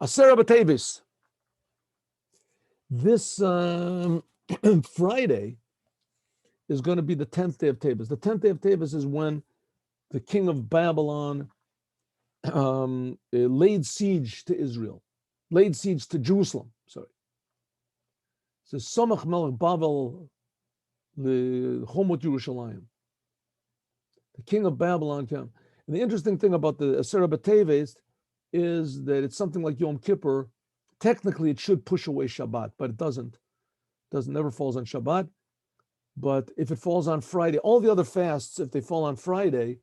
Asera B'Teves. This Friday is going to be the 10th day of Teves. The 10th day of Teves is when the king of Babylon laid siege to Israel, laid siege to Jerusalem. Sorry. It says Samach Melech Bavel Lechomot Yerushalayim. The king of Babylon came. And the interesting thing about the Asera B'Teves is that it's something like Yom Kippur. Technically, it should push away Shabbat, but it doesn't. Never falls on Shabbat. But if it falls on Friday, all the other fasts, if they fall on Friday,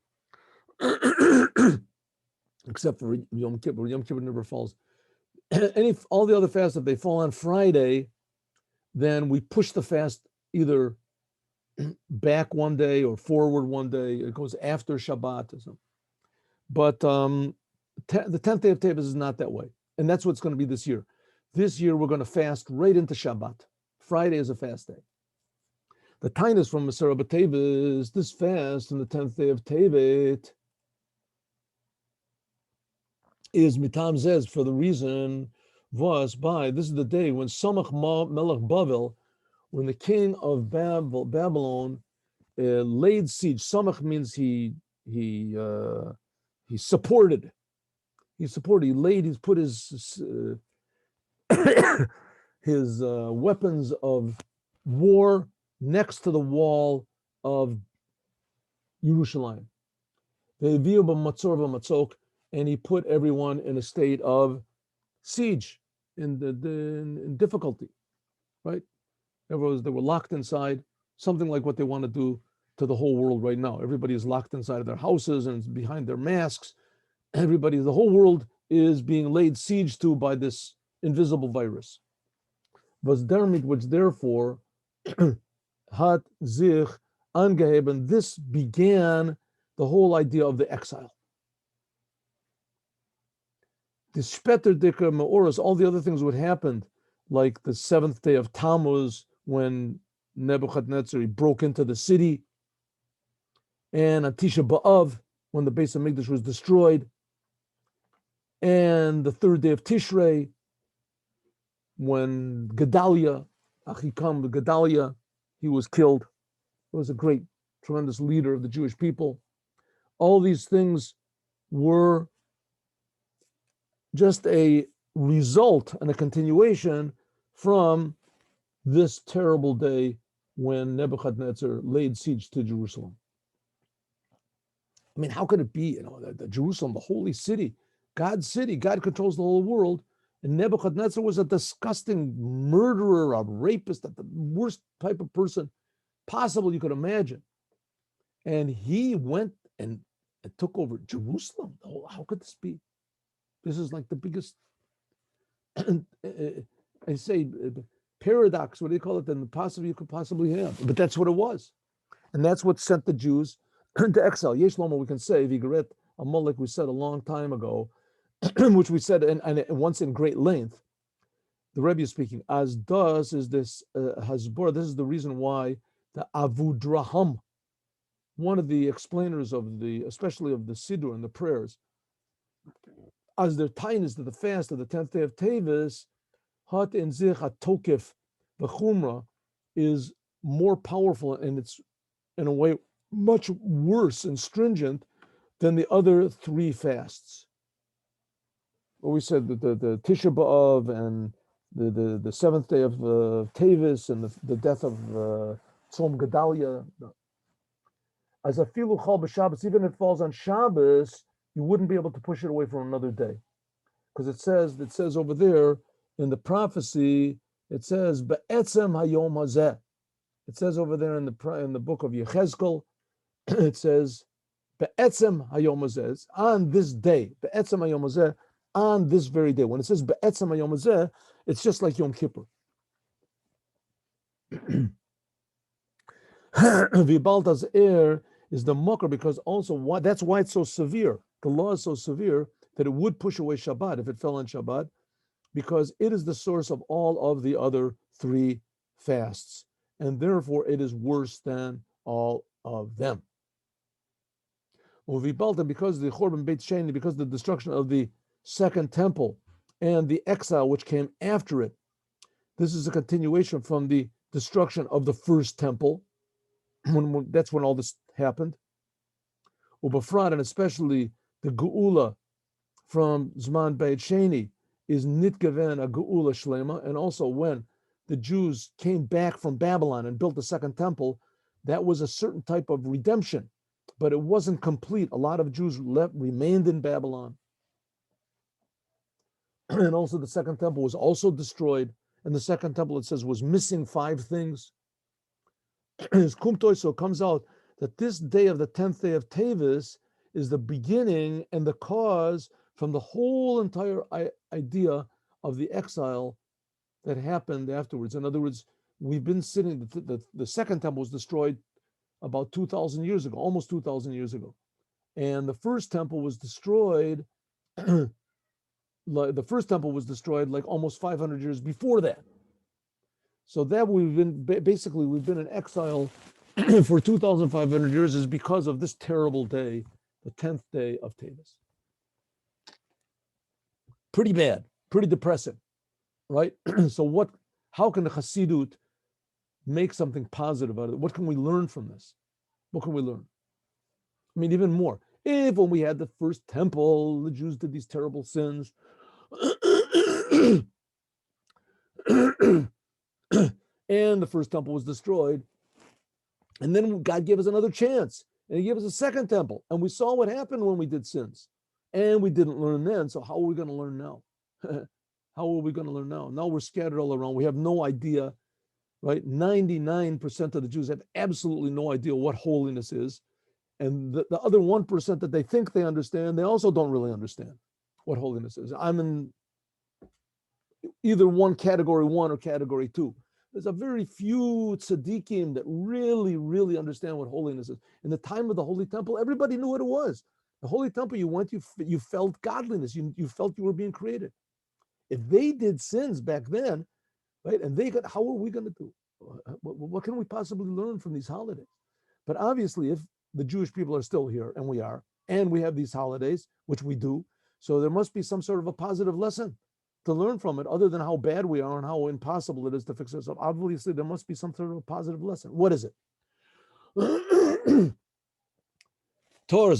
except for Yom Kippur never falls. All the other fasts, if they fall on Friday, then we push the fast either back one day or forward one day. It goes after Shabbat or something. But the 10th day of Teves is not that way. And that's what it's going to be this year. This year, we're going to fast right into Shabbat. Friday is a fast day. The tinus from Asera B'Teves, this fast on the 10th day of Tevet, is mitam zez, for the reason was by, this is the day when Samach Melech Bavel, when the king of Babylon laid siege. Samach means he supported. He put his his weapons of war next to the wall of Yerushalayim. And he put everyone in a state of siege, in difficulty, right? They were locked inside, something like what they want to do to the whole world right now. Everybody is locked inside of their houses and behind their masks. The whole world is being laid siege to by this invisible virus. Which therefore hat sich angeheben. This began the whole idea of the exile. The Speter Dicker Meoris, all the other things would happen, like the 7th day of Tammuz, when Nebuchadnezzar broke into the city, and on Tisha B'Av, when the Beis HaMikdash was destroyed, and the 3rd day of Tishrei, when Gedaliah, Achikam Gedaliah, he was killed. He was a great, tremendous leader of the Jewish people. All these things were just a result and a continuation from this terrible day when Nebuchadnezzar laid siege to Jerusalem. I mean, how could it be, that Jerusalem, the holy city, God's city, God controls the whole world, and Nebuchadnezzar was a disgusting murderer, a rapist, the worst type of person possible you could imagine. And he went and took over Jerusalem. How could this be? This is like the biggest, I say, paradox, what do you call it, than possibly you could possibly have. But that's what it was. And that's what sent the Jews into exile. Yesh Loma, we can say, Teves GREAT, like we said a long time ago, which we said and once in great length. The Rebbe is speaking, as does is this Hasbor, this is the reason why the Avudraham, one of the explainers of especially of the Siddur and the prayers, as their tinus to the fast of the 10th day of Teves, hat in zich tokif, the chumrah is more powerful, and it's in a way much worse and stringent than the other 3 fasts. Well, we said that the Tisha B'Av and the 7th day of Teves and the death of Tzom Gedaliah. As a filu chal b'Shabbos, even if it falls on Shabbos, you wouldn't be able to push it away for another day, because it says over there in the prophecy, it says be'etzem hayom hazeh. It says over there in the book of Yechezkel, it says be'etzem hayom hazeh, on this day, be'etzem hayom hazeh, on this very day. When it says be'etzem hayom hazeh, it's just like Yom Kippur. Vibalta's air is the mocker, because also that's why it's so severe. The law is so severe that it would push away Shabbat if it fell on Shabbat, because it is the source of all of the other 3 fasts, and therefore it is worse than all of them. Vibalta, because the Chorban Beit Sheni, because the destruction of the second temple, and the exile which came after it. This is a continuation from the destruction of the first temple. That's when all this happened. Ubafrat, and especially the Geula from Zman Beit Sheni is Nitgaven a Geula Shlema, and also when the Jews came back from Babylon and built the second temple, that was a certain type of redemption, but it wasn't complete. A lot of Jews remained in Babylon. And also the second temple was also destroyed. And the second temple, it says, was missing 5 things. So it comes out that this day of the 10th day of Teves is the beginning and the cause from the whole entire idea of the exile that happened afterwards. In other words, we've been sitting, the second temple was destroyed about 2,000 years ago, almost 2,000 years ago. And the first temple was destroyed, like almost 500 years before that. So that we've been in exile for 2,500 years is because of this terrible day, the 10th day of Teves. Pretty bad, pretty depressing, right? So how can the Chassidut make something positive out of it? What can we learn from this? What can we learn? I mean, even more. If when we had the first temple, the Jews did these terrible sins, and the first temple was destroyed, and then God gave us another chance, and He gave us a second temple, and we saw what happened when we did sins, and we didn't learn then. So how are we going to learn now? How are we going to learn now? Now we're scattered all around. We have no idea, right? 99% of the Jews have absolutely no idea what holiness is, and the other 1% that they think they understand, they also don't really understand what holiness is. I'm in either category 1 or category 2. There's a very few tzaddikim that really, really understand what holiness is. In the time of the Holy Temple, everybody knew what it was. The Holy Temple, you went, you felt godliness. You felt you were being created. If they did sins back then, right, and how are we going to do? What can we possibly learn from these holidays? But obviously, if the Jewish people are still here, and we are, and we have these holidays, which we do, so there must be some sort of a positive lesson to learn from it, other than how bad we are and how impossible it is to fix ourselves. Obviously, there must be some sort of a positive lesson. What is it? Torah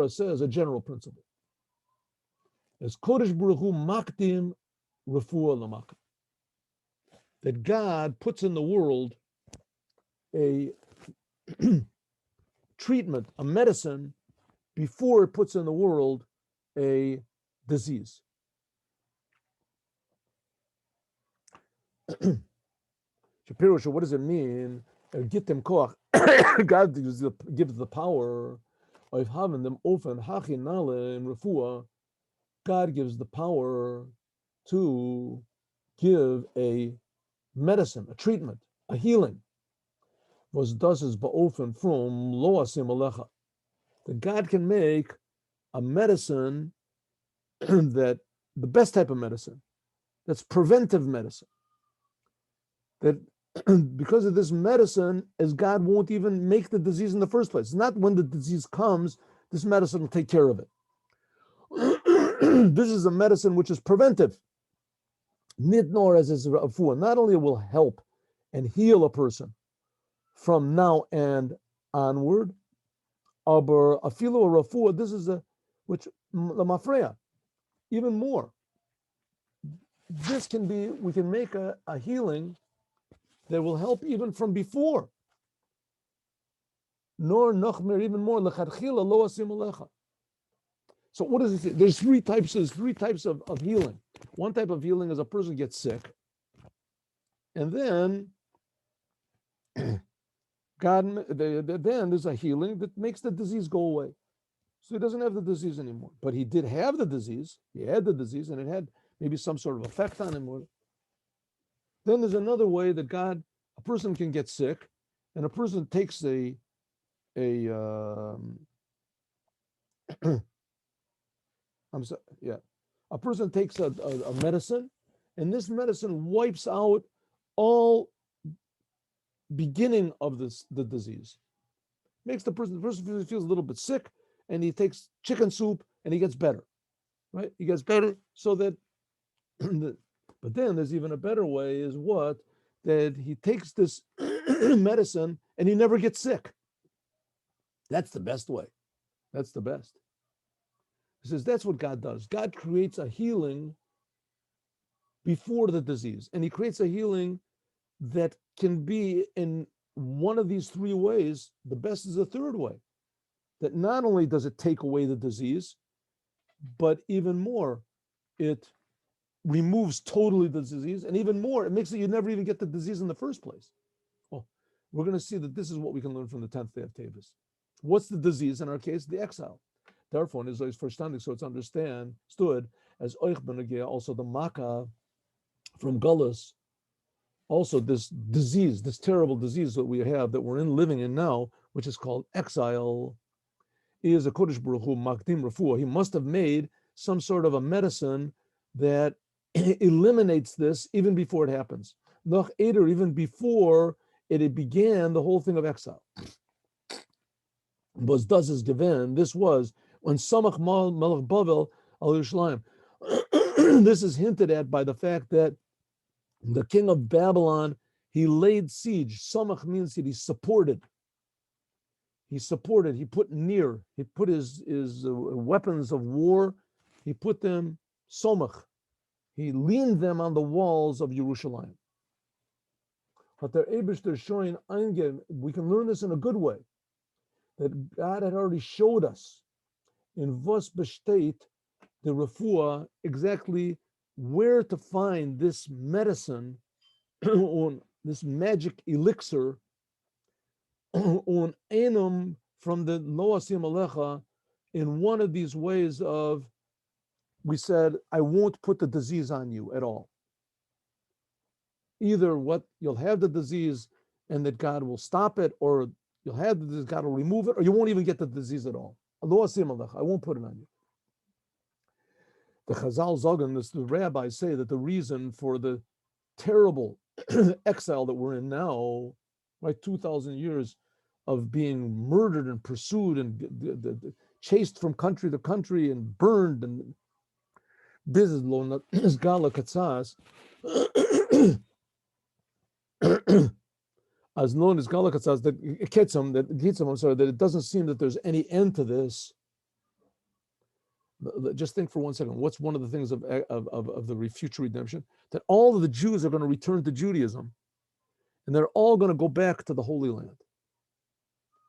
says a general principle. As Kodesh Baruch Hu makdim refuah l'makdim, that God puts in the world a treatment, a medicine, before it puts in the world a disease. Shapiro, what does it mean? Gitem koach. God gives the power of having them ofen hachin nale in refuah. God gives the power to give a medicine, a treatment, a healing. Was das is ba'ofen from lo asim alecha. That God can make a medicine that the best type of medicine, that's preventive medicine. That because of this medicine, as God won't even make the disease in the first place. It's not when the disease comes, this medicine will take care of it. This is a medicine which is preventive. Nitnor as is refuah. Not only will help and heal a person from now and onward, aber afilu refuah. This is which lamafreya, even more. This can be. We can make a healing that will help even from before. Nor nochmer, even more. Lechatchila lo asim alecha. So what does it say? There's three types of healing. One type of healing is a person gets sick, and then then there's a healing that makes the disease go away. So he doesn't have the disease anymore. But he did have the disease. He had the disease, and it had maybe some sort of effect on him. Then there's another way that a person can get sick, and a person takes a person takes a medicine, and this medicine wipes out all beginning of the disease. Makes the person feels a little bit sick, and he takes chicken soup, and he gets better, right? He gets better so that, but then there's even a better way is what? That he takes this medicine and he never gets sick. That's the best way. That's the best. He says that's what God does. God creates a healing before the disease, and he creates a healing that can be in one of these three ways. The best is the third way, that not only does it take away the disease, but even more, it removes totally the disease, and even more, it makes it you never even get the disease in the first place. Oh, we're going to see that this is what we can learn from the 10th day of Teves. What's the disease in our case? The exile. Therefore, is always verstandig, so it's understood as oich benegea, also the makkah from Gullus, also this disease, this terrible disease that we have, that we're living in now, which is called exile, is a Kodesh Baruch Hu makdim refuah. He must have made some sort of a medicine that eliminates this even before it happens. Noch eder, even before it began the whole thing of exile. Was das is given. This was when Samach Melech Bavel al Yerushalayim. This is hinted at by the fact that the king of Babylon, he laid siege. Samach means that he supported. He supported. He put near. He put his weapons of war. He put them somach. He leaned them on the walls of Yerushalayim. But their Eibishter showing eingehen. We can learn this in a good way. That God had already showed us in Vos B'Shteit, the refuah, exactly where to find this medicine, on this magic elixir, on enum from the Loasim Alecha, in one of these ways of, we said, I won't put the disease on you at all. Either what you'll have the disease and that God will stop it, or you'll have the disease, God will remove it, or you won't even get the disease at all. Loasim Alecha, I won't put it on you. The Chazal Zogan, the rabbis say that the reason for the terrible exile that we're in now, right, 2,000 years of being murdered and pursued and chased from country to country and burned, and this is Gala Katzas, as known as Gala Katzas, that Kitzam, I'm sorry, that it doesn't seem that there's any end to this. Just think for 1 second. What's one of the things of the future redemption? That all of the Jews are going to return to Judaism, and they're all going to go back to the Holy Land.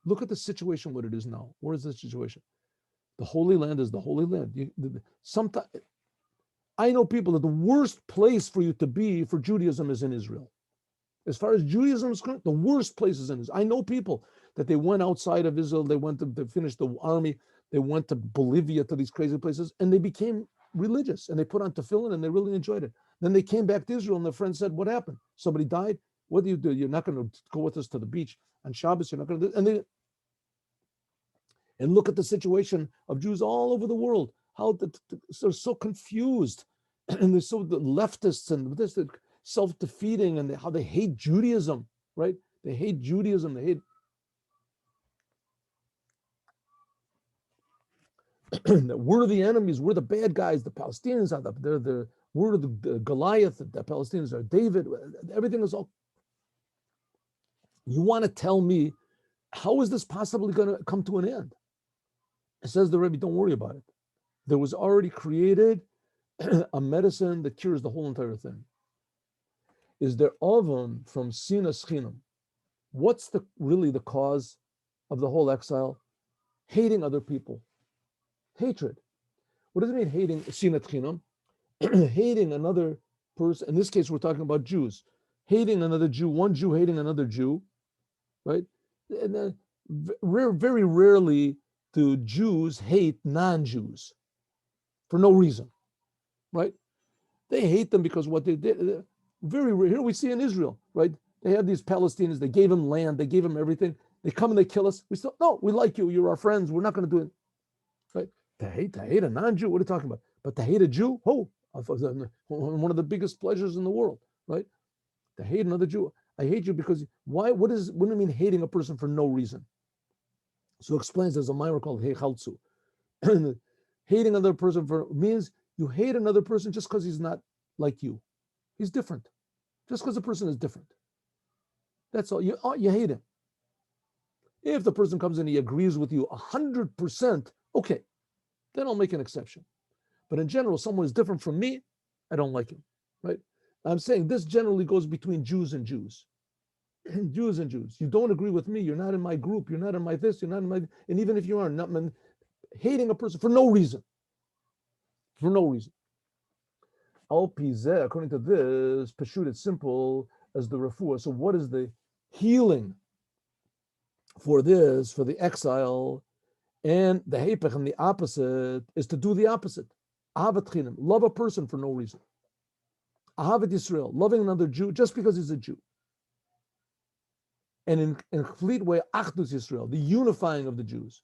Look at the situation, what it is now. Where is the situation? The Holy Land is the Holy Land. Sometimes I know people that the worst place for you to be for Judaism is in Israel. As far as Judaism is concerned, the worst place is in Israel. I know people that they went outside of Israel, they went to finish the army, they went to Bolivia, to these crazy places, and they became religious, and they put on tefillin, and they really enjoyed it. Then they came back to Israel, and their friend said, what happened? Somebody died? What do? You're not going to go with us to the beach on Shabbos, you're not going to do, and look at the situation of Jews all over the world, how they're so confused, and they're so the leftists, and this self-defeating, and how they hate Judaism, right? They hate Judaism, they hate that we're the enemies, we're the bad guys, the Palestinians are we're the Goliath, the Palestinians are David, everything is all. You want to tell me, how is this possibly going to come to an end? It says the Rebbe, don't worry about it. There was already created a medicine that cures the whole entire thing. Is there oven from Sinas Chinam? What's really the cause of the whole exile? Hating other people. Hatred. What does it mean, hating Sinat Chinam? Hating another person. In this case, we're talking about Jews. Hating another Jew, one Jew hating another Jew, right? And very rarely do Jews hate non-Jews for no reason, right? They hate them because what they did. Very rare. Here we see in Israel, right? They have these Palestinians. They gave them land. They gave them everything. They come and they kill us. We still, no, we like you. You're our friends. We're not going to do it, right? To hate a non-Jew. What are you talking about? But to hate a Jew, one of the biggest pleasures in the world, right? To hate another Jew. I hate you because why? What do you mean hating a person for no reason? So it explains there's a minor called Hechaltzu. Hating another person means you hate another person just because he's not like you. He's different. Just because a person is different. That's all. You hate him. If the person comes in and he agrees with you 100%, okay, then I'll make an exception. But in general, someone is different from me, I don't like him, right? I'm saying this generally goes between Jews and Jews. Jews and Jews. You don't agree with me, you're not in my group, you're not in my this, you're not in my, and even if you are, not hating a person for no reason. For no reason. Al pizeh, according to this, pashut, it's simple as the refuah. So what is the healing for this, for the exile? And the hepech, and the opposite, is to do the opposite. Ahavat chinim, love a person for no reason. Ahavat Yisrael, loving another Jew just because he's a Jew. And in a complete way, Achdus Yisrael, the unifying of the Jews.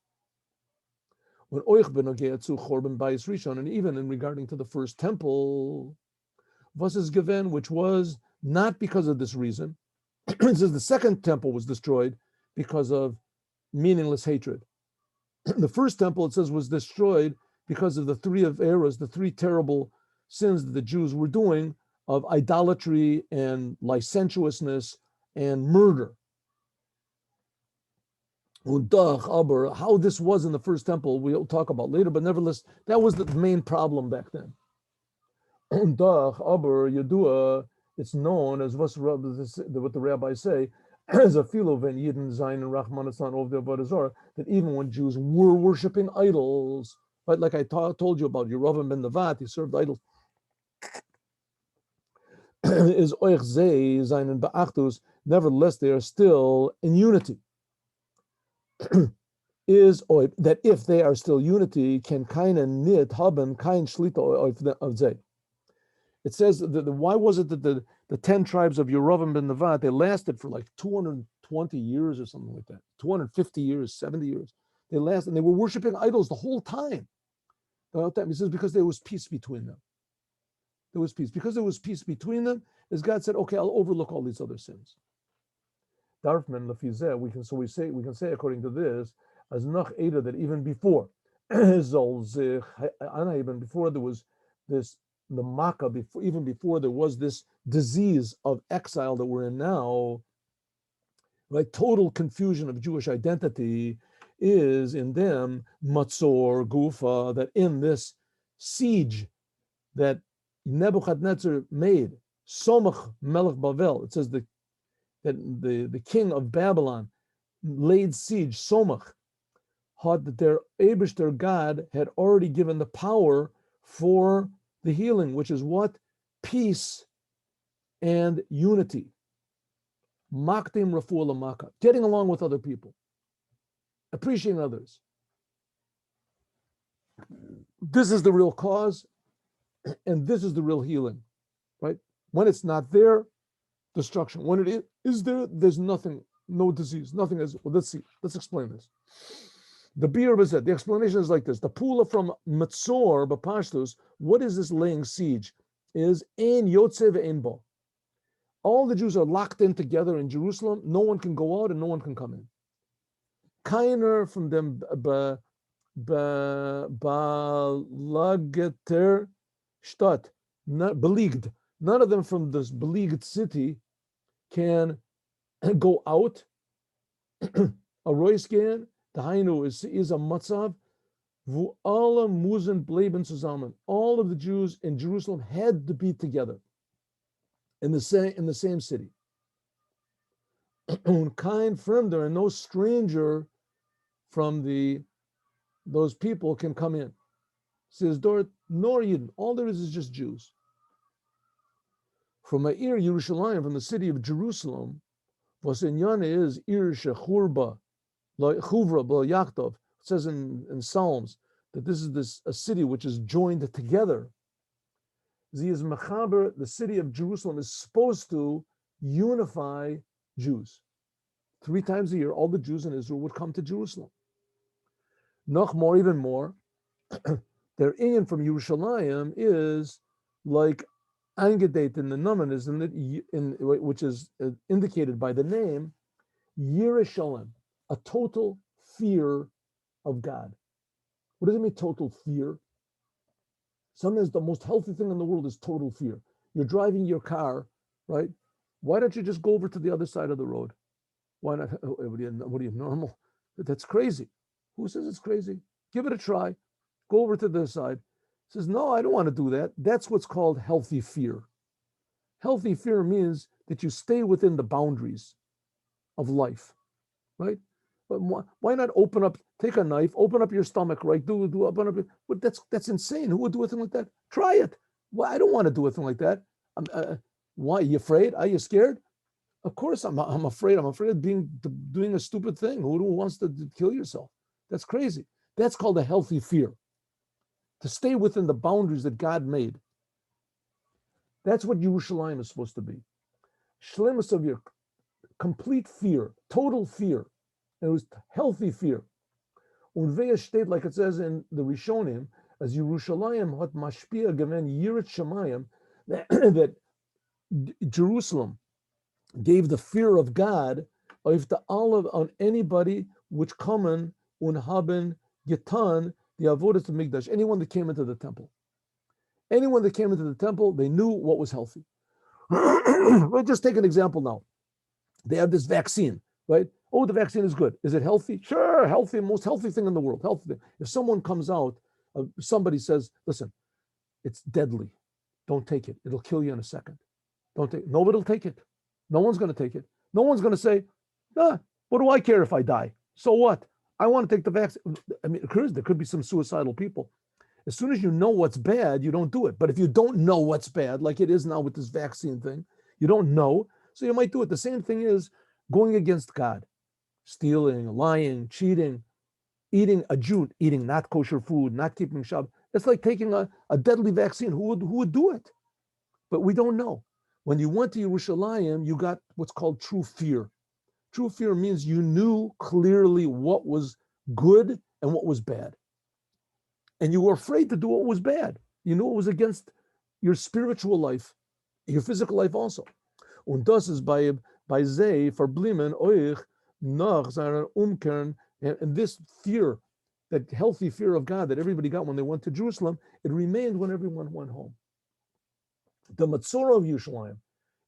When oich benogeh zu chorban bayis rishon, and even in regarding to the first temple, was is given, which was not because of this reason. It says the second temple was destroyed because of meaningless hatred. The first temple, it says, was destroyed because of the three of eras, the three terrible sins that the Jews were doing of idolatry and licentiousness and murder. How this was in the first temple, we'll talk about later, but nevertheless, that was the main problem back then. It's known as what the rabbis say, as a filoven Yidden Zayin and Rachmanasan over there, that even when Jews were worshiping idols, right, like I told you about Yerovim ben Nevat, he served idols, is oich zei zayin and ba'achdus, nevertheless they are still in unity. Is that if they are still unity, can kaina nit haben kain shlita of zei. It says that why was it that the 10 tribes of Yerovim ben Nevat, they lasted for like 220 years or something like that, 250 years, 70 years. They lasted, and they were worshiping idols the whole time. He says because there was peace between them. There was peace. Because there was peace between them, as God said, okay, I'll overlook all these other sins. Darfman lefizeh, we can say according to this, as nach Eda, that even before, even before there was this, the Makkah, even before there was this disease of exile that we're in now, right? Total confusion of Jewish identity is in them, Matzor, Gufa, that in this siege that Nebuchadnezzar made, Somach Melech Bavel, it says that the king of Babylon laid siege, Somach, had that their Eibishter God had already given the power for the healing, which is what? Peace and unity. Maktim Rafua Lamaka, getting along with other people, appreciating others. This is the real cause, and this is the real healing, right? When it's not there, destruction. When it is there, there's nothing, no disease, nothing is. Well, let's see. Let's explain this. The Bir said, the explanation is like this. The pula from Matzor, Bapashtus, what is this laying siege? Is Ein Yotze ve'Ein Bo. All the Jews are locked in together in Jerusalem. No one can go out and no one can come in. Keiner from them Balageter Stadt, beleagued. None of them from this beleagued city can go out. A Roisgan, the Hainu is a matzav. Vu alle muzen bleiben zusammen. All of the Jews in Jerusalem had to be together in the same city. Kein Fremder, and no stranger from those people can come in. Says Dort, nor Yidden. All there is just Jews. From Ir Yerushalayim, from the city of Jerusalem, was in Yana is Ir Shechurba, Chuvra B'Lo Yachtov. It says in Psalms that this is a city which is joined together. Ziz Mechaber, the city of Jerusalem, is supposed to unify Jews. 3 times a year, all the Jews in Israel would come to Jerusalem. Noch more, even more, their inyan from Yerushalayim is like angedate in the Naman, is which is indicated by the name Yerushalayim, a total fear of God. What does it mean, total fear? Sometimes the most healthy thing in the world is total fear. You're driving your car, right? Why don't you just go over to the other side of the road? Why not? What are you, normal? That's crazy. Who says it's crazy? Give it a try. Go over to the side. Says, no, I don't want to do that. That's what's called healthy fear. Healthy fear means that you stay within the boundaries of life, right? But why not open up, take a knife, open up your stomach, right? Open up. But that's insane. Who would do a thing like that? Try it. Well, I don't want to do a thing like that. Why? Are you afraid? Are you scared? Of course, I'm afraid. I'm afraid of doing a stupid thing. Who wants to kill yourself? That's crazy. That's called a healthy fear. To stay within the boundaries that God made. That's what Yerushalayim is supposed to be. Shlemus of your complete fear, total fear. And it was healthy fear. Unveya steht, like it says in the Rishonim, as Yerushalayim hat mashpia geven yirat shamayim, that Jerusalem gave the fear of God of the olive on anybody which kommen und haben getan the avodas of Mikdash, anyone that came into the temple. Anyone that came into the temple, they knew what was healthy. Let's just take an example now. They have this vaccine, right? Oh, the vaccine is good. Is it healthy? Sure, healthy, most healthy thing in the world. Healthy thing. If someone comes out, somebody says, listen, it's deadly. Don't take it. It'll kill you in a second. Don't take it. Nobody will take it. No one's going to take it. No one's going to say, what do I care if I die? So what? I want to take the vaccine. I mean, there could be some suicidal people. As soon as you know what's bad, you don't do it. But if you don't know what's bad, like it is now with this vaccine thing, you don't know, so you might do it. The same thing is going against God, stealing, lying, cheating, eating not kosher food, not keeping Shabbat. It's like taking a deadly vaccine. Who would do it? But we don't know. When you went to Yerushalayim, you got what's called true fear. True fear means you knew clearly what was good and what was bad. And you were afraid to do what was bad. You knew it was against your spiritual life, your physical life also. Und das ist bei sie verblieben euch nach seiner Umkehren, and this fear, that healthy fear of God that everybody got when they went to Jerusalem, it remained when everyone went home. The Matzorah of Yerushalayim.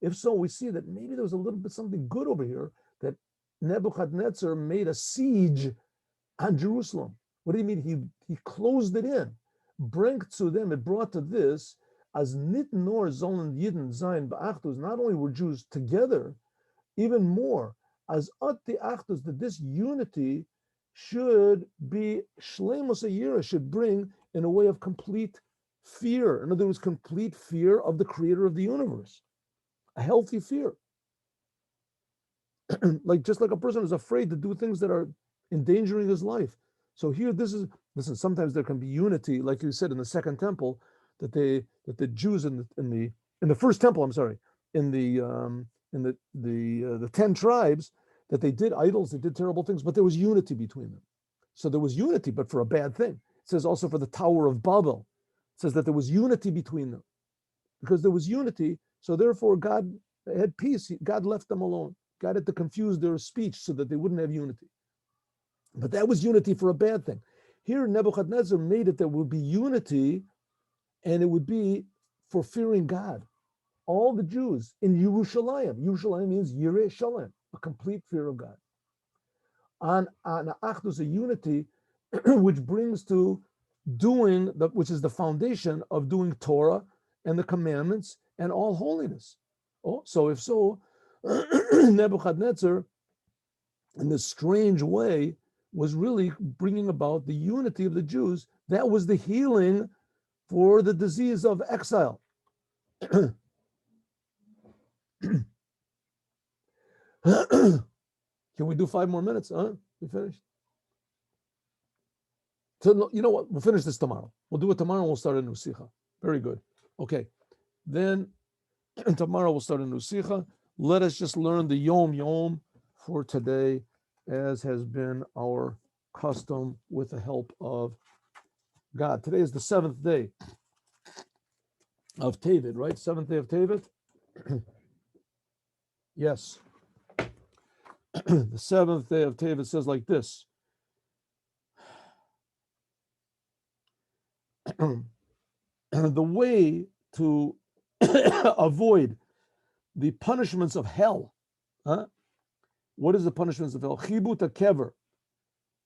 If so, we see that maybe there was a little bit something good over here, that Nebuchadnezzar made a siege on Jerusalem. What do you mean? He closed it in. Bringt zu them, it brought to this, as nit nor sollen Yidden sein beachtus, not only were Jews together, even more, as at the achtus, that this unity should be shleimus ayira, should bring in a way of complete fear. In other words, complete fear of the creator of the universe. A healthy fear. Just like a person is afraid to do things that are endangering his life. So here, listen, sometimes there can be unity, like you said in the second temple, that the Jews in the first temple, in the 10 tribes, that they did idols, they did terrible things, but there was unity between them. So there was unity, but for a bad thing. It says also for the Tower of Babel, it says that there was unity between them. Because there was unity, so therefore God had peace. God left them alone. God had to confuse their speech so that they wouldn't have unity. But that was unity for a bad thing. Here, Nebuchadnezzar made it there would be unity, and it would be for fearing God. All the Jews in Yerushalayim. Yerushalayim means Yireh Shalem, a complete fear of God. On Achdus, a unity, which brings to doing, which is the foundation of doing Torah and the commandments and all holiness. Oh, so if so, Nebuchadnezzar, in this strange way, was really bringing about the unity of the Jews. That was the healing for the disease of exile. Can we do 5 more minutes? We finished? So, you know what? We'll finish this tomorrow. We'll do it tomorrow and we'll start a new Sikha. Very good. Okay. Then tomorrow we'll start a new Sikha. Let us just learn the Yom for today, as has been our custom with the help of God. Today is the 7th day of Teves, right? 7th day of Teves? Yes. The 7th day of Teves says like this. the way to avoid the punishments of hell. Huh? What is the punishments of hell? Chibut kever.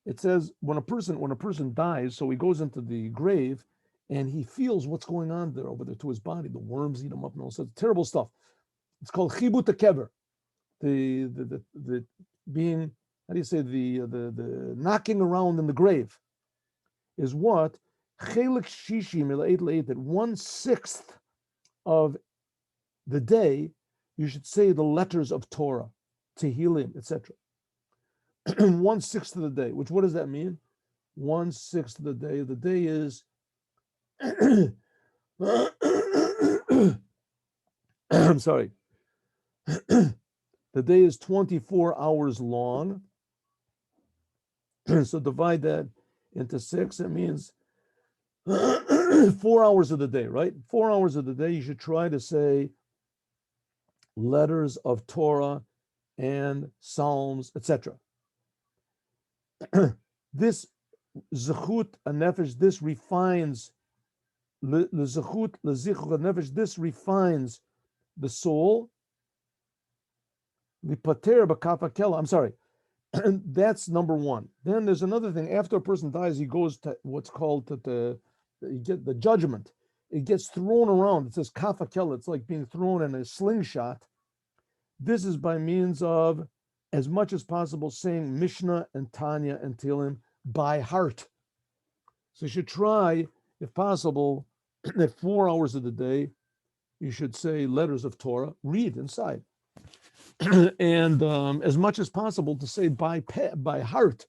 It says when a person dies, so he goes into the grave and he feels what's going on there over there to his body. The worms eat him up and all sorts of terrible stuff. It's called chibut kever. The being, how do you say, the knocking around in the grave is what? Chelik shishim that 1/6 of the day you should say the letters of Torah, Tehillim, etc. 1/6 of the day, which what does that mean? 1/6 of the day. The day is I'm sorry. The day is 24 hours long. So divide that into 6. It means 4 hours of the day, right? 4 hours of the day, you should try to say letters of Torah and Psalms, etc. This zechut nefesh, this refines zechut nefesh, this refines the soul. Lipater b'kafa kela. I'm sorry. And that's number one. Then there's another thing. After a person dies, he goes to what's called you get the judgment. It gets thrown around. It says kafa kela. It's like being thrown in a slingshot. This is by means of, as much as possible, saying Mishnah and Tanya and Tehillim by heart. So you should try, if possible, at 4 hours of the day, you should say letters of Torah, read inside. And as much as possible to say by heart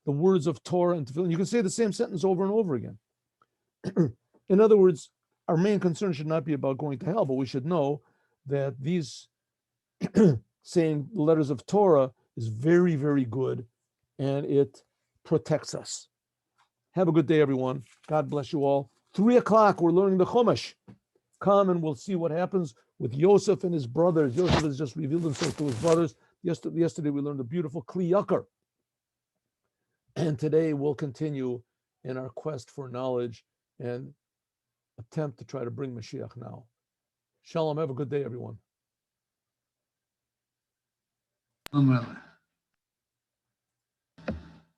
the words of Torah and Tehillim. You can say the same sentence over and over again. In other words, our main concern should not be about going to hell, but we should know that these saying the letters of Torah is very, very good, and it protects us. Have a good day, everyone. God bless you all. 3:00, we're learning the Chumash. Come and we'll see what happens with Yosef and his brothers. Yosef has just revealed himself to his brothers. Yesterday we learned a beautiful Kli Yakar. And today we'll continue in our quest for knowledge and attempt to try to bring Mashiach now. Shalom. Have a good day, everyone.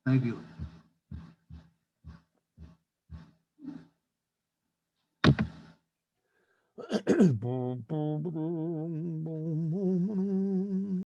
Thank you. Boom, boom, boom, boom, boom, boom.